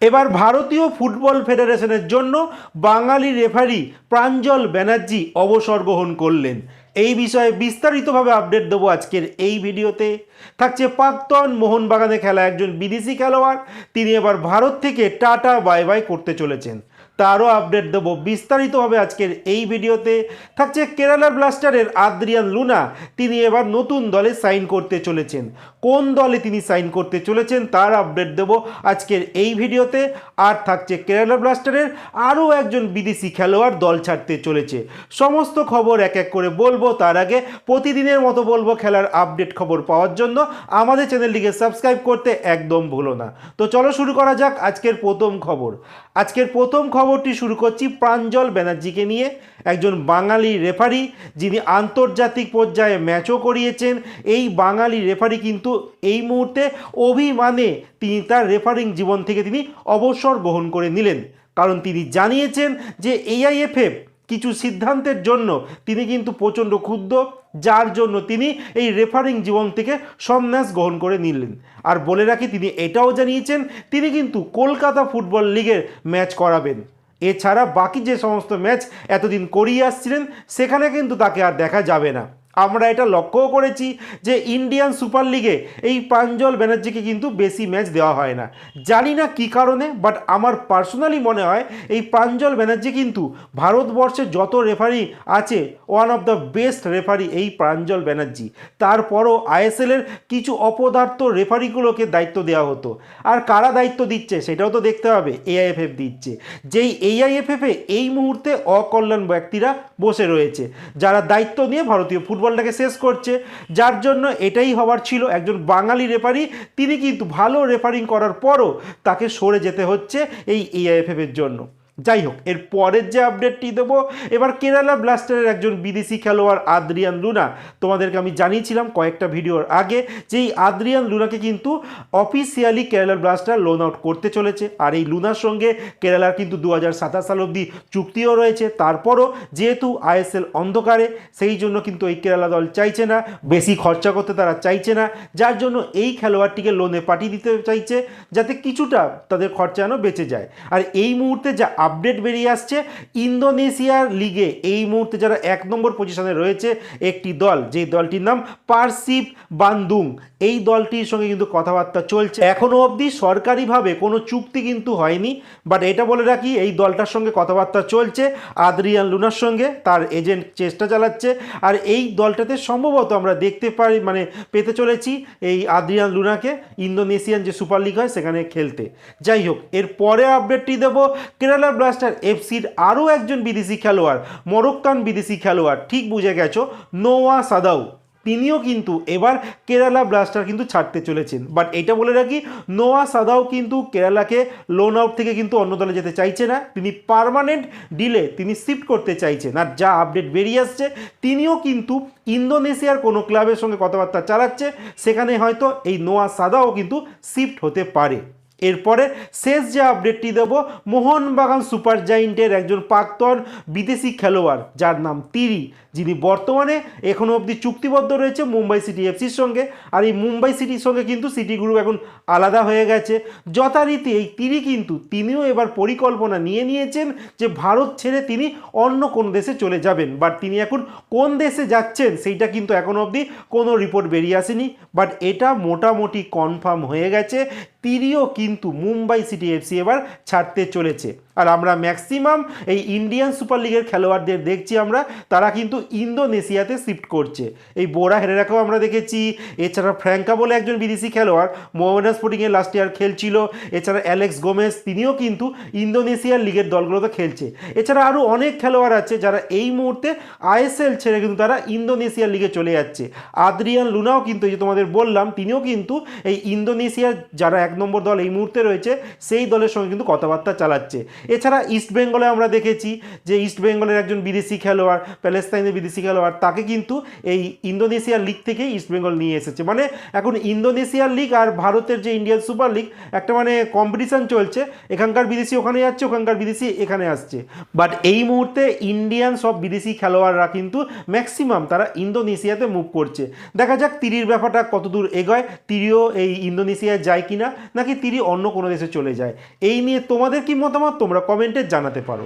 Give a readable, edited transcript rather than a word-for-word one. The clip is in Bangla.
এবার ভারতীয় ফুটবল ফেডারেশনের জন্য বাঙালি রেফারি প্রাঞ্জল ব্যানার্জি অবসর গ্রহণ করলেন। এই বিষয়ে বিস্তারিতভাবে আপডেট দেবো আজকের এই ভিডিওতে। থাকছে প্রাক্তন মোহনবাগানে খেলা একজন বিদেশি খেলোয়াড়, তিনি এবার ভারত থেকে টাটা বাই বাই করতে চলেছেন, তারও আপডেট দেবো বিস্তারিতভাবে আজকের এই ভিডিওতে। থাকছে কেরালার ব্লাস্টারের আদ্রিয়ান লুনা, তিনি এবার নতুন দলে সাইন করতে চলেছেন। কোন দলে তিনি সাইন করতে চলেছেন তার আপডেট দেবো আজকের এই ভিডিওতে। আর থাকছে কেরালা ব্লাস্টারের আরও একজন বিদেশি খেলোয়াড় দল ছাড়তে চলেছে। সমস্ত খবর এক এক করে বলবো, তার আগে প্রতিদিনের মতো বলবো খেলার আপডেট খবর পাওয়ার জন্য আমাদের চ্যানেলটিকে সাবস্ক্রাইব করতে একদম ভুলো না। তো চলো শুরু করা যাক আজকের প্রথম খবর। আজকের প্রথম খবরটি শুরু করছি প্রাঞ্জল ব্যানার্জিকে নিয়ে, একজন বাঙালি রেফারি যিনি আন্তর্জাতিক পর্যায়ে ম্যাচও করিয়েছেন। এই বাঙালি রেফারি কিন্তু এই মুহূর্তে অভিমানে তিনি তার রেফারিং জীবন থেকে তিনি অবসর গ্রহণ করে নিলেন, কারণ তিনি জানিয়েছেন যে এআইএফএফ কিছু সিদ্ধান্তের জন্য তিনি কিন্তু প্রচণ্ড ক্ষুব্ধ, যার জন্য তিনি এই রেফারিং জীবন থেকে সন্ন্যাস গ্রহণ করে নিলেন। আর বলে রাখি, তিনি এটাও জানিয়েছেন তিনি কিন্তু কলকাতা ফুটবল লিগের ম্যাচ করাবেন। এছাড়া বাকি যে সমস্ত ম্যাচ এতদিন করিয়ে আসছিলেন সেখানে কিন্তু তাকে আর দেখা যাবে না। আমরা এটা লক্ষ্যও করেছি যে ইন্ডিয়ান সুপার লিগে এই প্রাঞ্জল ব্যানার্জিকে কিন্তু বেশি ম্যাচ দেওয়া হয় না, জানি না কী কারণে, বাট আমার পার্সোনালি মনে হয় এই প্রাঞ্জল ব্যানার্জি কিন্তু ভারতবর্ষে যত রেফারি আছে one of the best referee এই প্রাঞ্জল ব্যানার্জি। তারপরও আইএসএলের কিছু অপদার্থ রেফারিগুলোকে দায়িত্ব দেওয়া হতো, আর কারা দায়িত্ব দিচ্ছে সেটাও তো দেখতে হবে। এআইএফএফ দিচ্ছে, যেই এআইএফএফে এই মুহূর্তে অকল্যাণ ব্যক্তিরা বসে রয়েছে যারা দায়িত্ব নিয়ে ভারতীয় ফুটবলটাকে শেষ করছে, যার জন্য এটাই হওয়ার ছিল। একজন বাঙালি রেফারি, তিনি কিন্তু ভালো রেফারিং করার পরও তাকে সরে যেতে হচ্ছে এই এআইএফএফ এর জন্য। যাই হোক, এর পরের যে আপডেটটি দেবো, এবার কেরালা ব্লাস্টারের একজন বিদেশি খেলোয়াড় আদ্রিয়ান লুনা, তোমাদেরকে আমি জানিয়েছিলাম কয়েকটা ভিডিওর আগে যে এই আদ্রিয়ান লুনাকে কিন্তু officially Kerala blaster loan out করতে চলেছে। আর এই লুনার সঙ্গে কেরালার কিন্তু 2027 সাল অবধি চুক্তিও রয়েছে। তারপরও যেহেতু আইএসএল অন্ধকারে, সেই জন্য কিন্তু এই কেরালা দল চাইছে না, বেশি খরচা করতে তারা চাইছে না, যার জন্য এই খেলোয়াড়টিকে লোনে পাঠিয়ে দিতে চাইছে যাতে কিছুটা তাদের খরচা যেন বেঁচে যায়। আর এই মুহূর্তে যা আপডেট বেরিয়ে আসছে, ইন্দোনেশিয়ার লিগে এই মুহূর্তে যারা 1 নম্বর পজিশনে রয়েছে একটি দল, যেই দলটির নাম পারসিপ বান্দুং, এই দলটির সঙ্গে কিন্তু কথাবার্তা চলছে। এখনও অবধি সরকারিভাবে কোনো চুক্তি কিন্তু হয়নি, বাট এটা বলে রাখি এই দলটার সঙ্গে কথাবার্তা চলছে আদ্রিয়ান লুনার সঙ্গে, তার এজেন্ট চেষ্টা চালাচ্ছে। আর এই দলটাতে সম্ভবত আমরা দেখতে পাই পেতে চলেছি এই আদ্রিয়ান লুনাকে ইন্দোনেশিয়ান যে সুপার লিগ হয় সেখানে খেলতে। যাই হোক, এর পরে আপডেটটি দেবো কেরালা ব্লাস্টার এফসির আরও একজন বিদেশি খেলোয়াড়, মরক্কান বিদেশি খেলোয়াড়, ঠিক বুঝে গেছো, নোয়া সাদাউ, তিনিও কিন্তু এবার কেরালা ব্লাস্টার কিন্তু ছাড়তে চলেছেন। বাট এটা বলে রাখি, নোয়া সাদাও কিন্তু কেরালাকে লোন আউট থেকে কিন্তু অন্য দলে যেতে চাইছে না, তিনি পার্মানেন্ট ডিলে তিনি শিফট করতে চাইছেন। আর যা আপডেট বেরিয়ে আসছে, তিনিও কিন্তু ইন্দোনেশিয়ার কোনো ক্লাবের সঙ্গে কথাবার্তা চালাচ্ছে, সেখানে হয়তো এই নোয়া সাদাও কিন্তু শিফট হতে পারে। এরপরে শেষ যে আপডেটটি দেব, মোহনবাগান সুপার জায়েন্টের একজন প্রাক্তন বিদেশি খেলোয়াড় যার নাম তিরি, যিনি বর্তমানে এখনও অবধি চুক্তিবদ্ধ রয়েছে মুম্বাই সিটি এফসির সঙ্গে। আর এই মুম্বাই সিটির সঙ্গে কিন্তু সিটি গ্রুপ এখন আলাদা হয়ে গেছে। যথারীতি এই তিরি কিন্তু তিনিও এবার পরিকল্পনা নিয়ে নিয়েছেন যে ভারত ছেড়ে তিনি অন্য কোনো দেশে চলে যাবেন। বাট তিনি এখন কোন দেশে যাচ্ছেন সেইটা কিন্তু এখনও অবধি কোনো রিপোর্ট বেরিয়ে আসেনি, বাট এটা মোটামুটি কনফার্ম হয়ে গেছে তিরিও কিন্তু মুম্বাই সিটি এফসি এবার ছাড়তে চলেছে। আর আমরা ম্যাক্সিমাম এই ইন্ডিয়ান সুপার লিগের খেলোয়াড়দের দেখছি আমরা, তারা কিন্তু ইন্দোনেশিয়াতে শিফট করছে। এই বোরা হেরেরাকেও আমরা দেখেছি, এছাড়া ফ্র্যাঙ্কা বলে একজন বিদেশি খেলোয়াড় মোহামেডান স্পোর্টিংয়ে লাস্ট ইয়ার খেলছিল, এছাড়া অ্যালেক্স গোমেজ, তিনিও কিন্তু ইন্দোনেশিয়ার লিগের দলগুলোতে খেলছে। এছাড়া আরও অনেক খেলোয়াড় আছে যারা এই মুহূর্তে আইএসএল ছেড়ে কিন্তু তারা ইন্দোনেশিয়ার লিগে চলে যাচ্ছে। আদ্রিয়ান লুনাও কিন্তু, এই যে তোমাদের বললাম, তিনিও কিন্তু এই ইন্দোনেশিয়ার যারা 1 নম্বর দল এই মুহূর্তে রয়েছে সেই দলের সঙ্গে কিন্তু কথাবার্তা চালাচ্ছে। এছাড়া ইস্ট বেঙ্গলে আমরা দেখেছি যে ইস্ট বেঙ্গলের একজন বিদেশি খেলোয়াড়, প্যালেস্তাইনের বিদেশি খেলোয়াড়, তাকে কিন্তু এই ইন্দোনেশিয়ার লিগ থেকেই ইস্ট বেঙ্গল নিয়ে এসেছে। মানে এখন ইন্দোনেশিয়ার লিগ আর ভারতের যে ইন্ডিয়ান সুপার লিগ একটা মানে কম্পিটিশন চলছে, এখানকার বিদেশি ওখানে যাচ্ছে, ওখানকার বিদেশি এখানে আসছে। বাট এই মুহূর্তে ইন্ডিয়ান সব বিদেশি খেলোয়াড়রা কিন্তু ম্যাক্সিমাম তারা ইন্দোনেশিয়াতে মুভ করছে। দেখা যাক তিরির ব্যাপারটা কতদূর এগোয়, তিরিও এই ইন্দোনেশিয়ায় যায় কিনা, নাকি তিরি অন্য কোনো দেশে চলে যায়। এই নিয়ে তোমাদের কি মতামত তোমরা কমেন্টে জানাতে পারো।